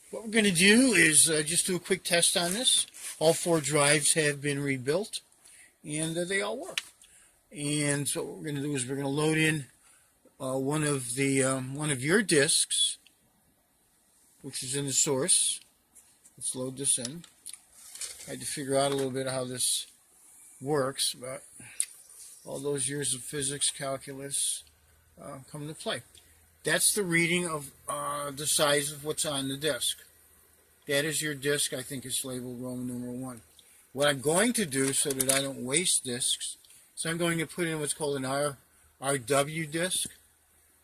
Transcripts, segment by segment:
What we're going to do is just do a quick test on this. All 4 drives have been rebuilt, and they all work. And so what we're going to do is we're going to load in one of your disks, which is in the source. Let's load this in. I had to figure out a little bit how this works, but all those years of physics, calculus come into play. That's the reading of the size of what's on the disk. That is your disk. I think it's labeled Roman numeral 1. What I'm going to do so that I don't waste disks, so I'm going to put in what's called an RW disk,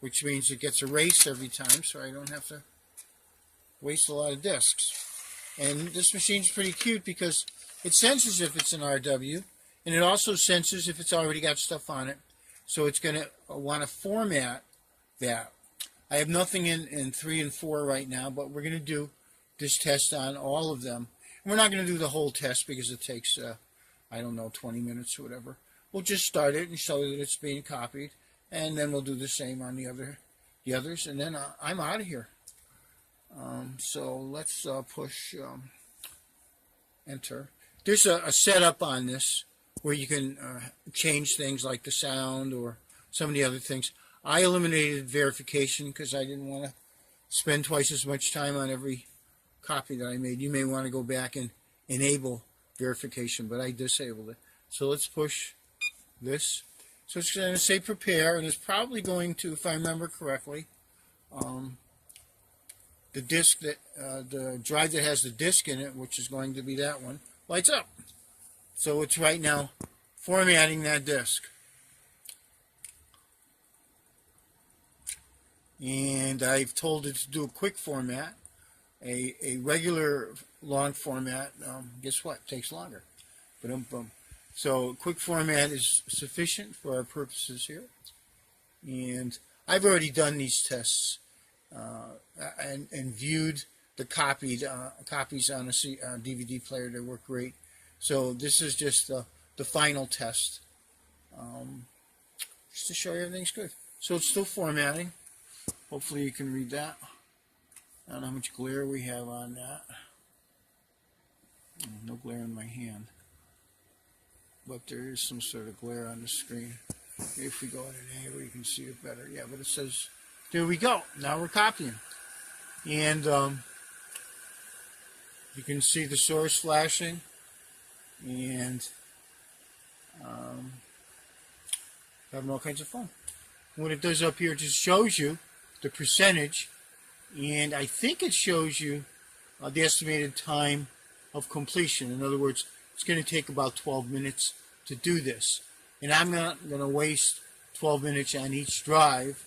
which means it gets erased every time, so I don't have to waste a lot of disks. And this machine's pretty cute because it senses if it's an RW, and it also senses if it's already got stuff on it. So it's going to want to format that. I have nothing in 3 and 4 right now, but we're going to do this test on all of them. And we're not going to do the whole test because it takes, I don't know, 20 minutes or whatever. We'll just start it and show that it's being copied, and then we'll do the same on the others, and then I'm out of here. So let's push enter. There's a setup on this where you can change things like the sound or some of the other things. I eliminated verification because I didn't want to spend twice as much time on every copy that I made. You may want to go back and enable verification, but I disabled it. So let's push this. So it's going to say prepare, and it's probably going to, if I remember correctly, the disk that the drive that has the disk in it, which is going to be that one, lights up. So it's right now formatting that disk. And I've told it to do a quick format. A regular long format, guess what? Takes longer. Boom. So quick format is sufficient for our purposes here. And I've already done these tests and viewed the copies on a DVD player. They work great. So this is just the final test, just to show you everything's good. So it's still formatting. Hopefully you can read that. I don't know how much glare we have on that. No glare in my hand. But there is some sort of glare on the screen. Maybe if we go at an angle you can see it better. Yeah, but it says, there we go. Now we're copying. And you can see the source flashing. And having all kinds of fun. What it does up here, it just shows you the percentage, and I think it shows you the estimated time of completion. In other words, it's going to take about 12 minutes to do this. And I'm not going to waste 12 minutes on each drive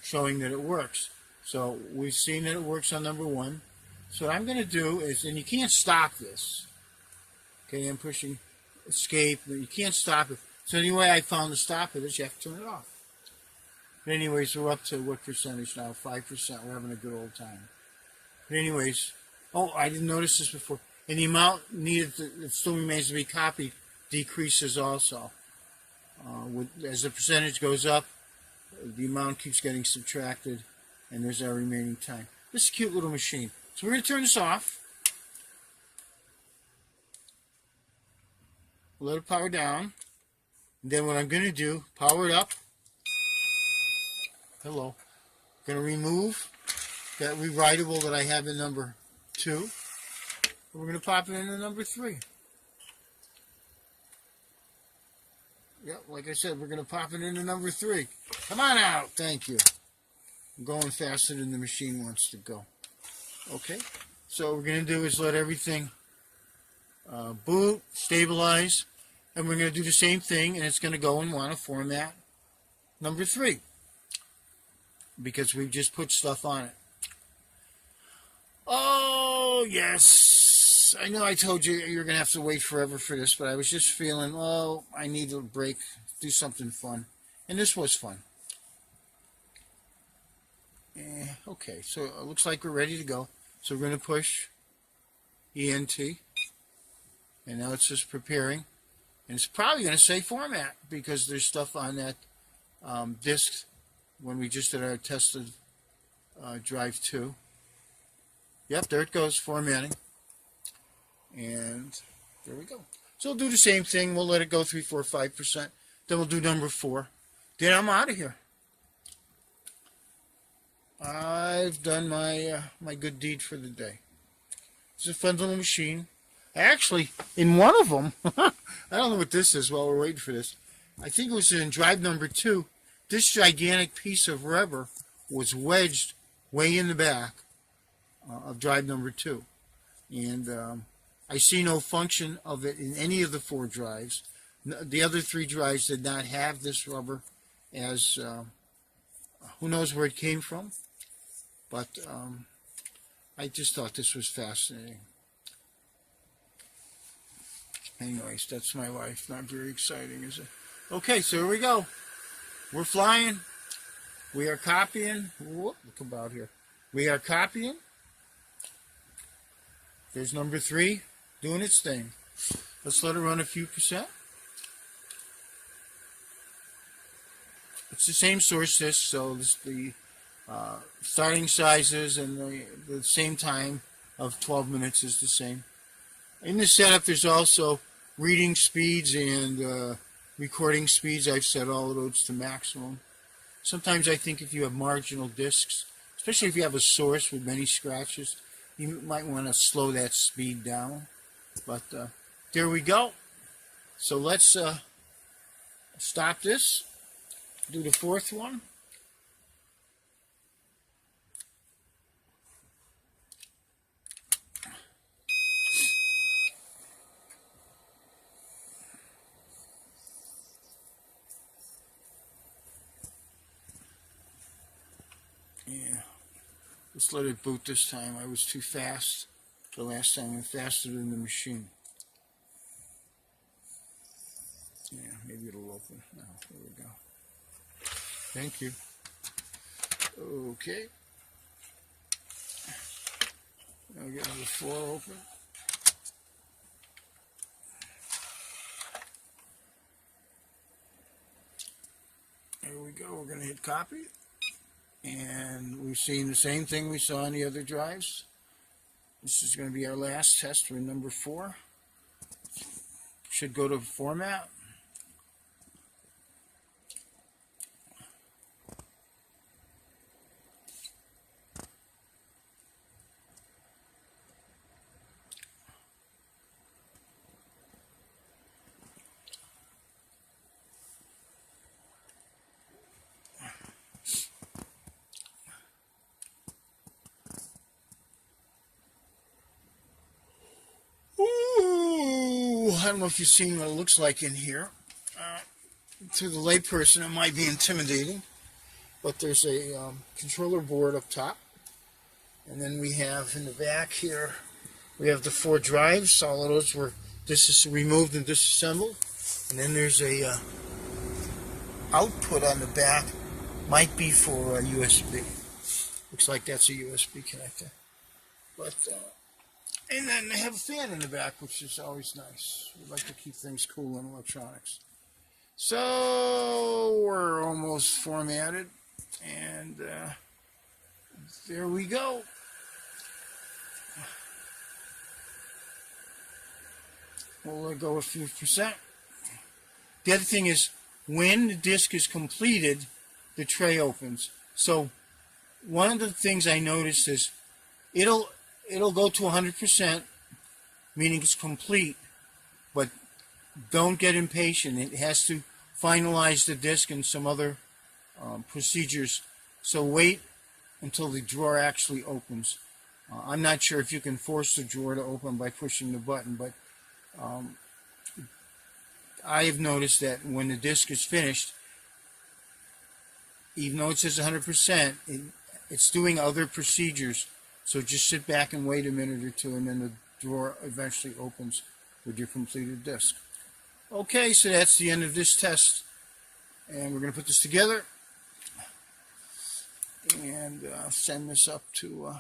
showing that it works. So we've seen that it works on number 1. So what I'm going to do is, and you can't stop this. Okay, I'm pushing escape, but you can't stop it. So the only way I found to stop it is you have to turn it off. But anyways, we're up to what percentage now? 5%. We're having a good old time. But anyways, oh, I didn't notice this before. And the amount needed that still remains to be copied decreases also. As the percentage goes up, the amount keeps getting subtracted, and there's our remaining time. This is a cute little machine. So we're going to turn this off. Let it power down. And then what I'm going to do, power it up. Hello. Going to remove that rewritable that I have in number 2. We're going to pop it into number 3. Yep, like I said, we're going to pop it into number 3. Come on out. Thank you. I'm going faster than the machine wants to go. Okay. So what we're going to do is let everything boot, stabilize, and we're going to do the same thing, and it's going to go and want to format number 3. Because we've just put stuff on it. Oh, yes. I know I told you you're going to have to wait forever for this, but I was just feeling, oh, I need a break, do something fun. And this was fun. Okay, so it looks like we're ready to go. So we're going to push ENT. And now it's just preparing. And it's probably going to say format because there's stuff on that disk when we just did our tested drive 2. Yep, there it goes, formatting. And there we go. So we'll do the same thing. We'll let it go 3, 4, 5%. Then we'll do number 4. Then I'm out of here. I've done my my good deed for the day. It's a fun little machine. Actually, in one of them, I don't know what this is while we're waiting for this. I think it was in drive number 2. This gigantic piece of rubber was wedged way in the back of drive number 2. And I see no function of it in any of the 4 drives. The other 3 drives did not have this rubber, as who knows where it came from. But I just thought this was fascinating. Anyways, that's my life. Not very exciting, is it? Okay, so here we go. We're flying. We are copying. Whoop, look about here. We are copying. There's number 3 doing its thing. Let's let it run a few percent. It's the same source disk, so the starting sizes and the same time of 12 minutes is the same. In the setup, there's also reading speeds and recording speeds. I've set all of those to maximum. Sometimes I think if you have marginal disks, especially if you have a source with many scratches, you might want to slow that speed down. But there we go. So let's stop this. Do the 4th one. Yeah, let's let it boot this time. I was too fast the last time. I'm faster than the machine. Yeah, maybe it'll open now. There we go. Thank you. Okay. Now get number 4 open. There we go. We're going to hit copy. And we've seen the same thing we saw on the other drives. This is going to be our last test for number 4. Should go to format. I don't know if you've seen what it looks like in here. To the layperson, it might be intimidating, but there's a controller board up top, and then we have in the back here, we have the 4 drives. All of those were removed and disassembled, and then there's a output on the back. Might be for a USB. Looks like that's a USB connector, but. And then they have a fan in the back, which is always nice. We like to keep things cool in electronics. So we're almost formatted, and there we go. We'll let go a few percent. The other thing is, when the disk is completed, the tray opens. So one of the things I noticed is it'll go to 100%, meaning it's complete, but don't get impatient. It has to finalize the disk and some other procedures. So wait until the drawer actually opens. I'm not sure if you can force the drawer to open by pushing the button, but I've noticed that when the disk is finished, even though it says 100%, it's doing other procedures. So just sit back and wait a minute or two, and then the drawer eventually opens with your completed disk. Okay, so that's the end of this test. And we're going to put this together and send this up to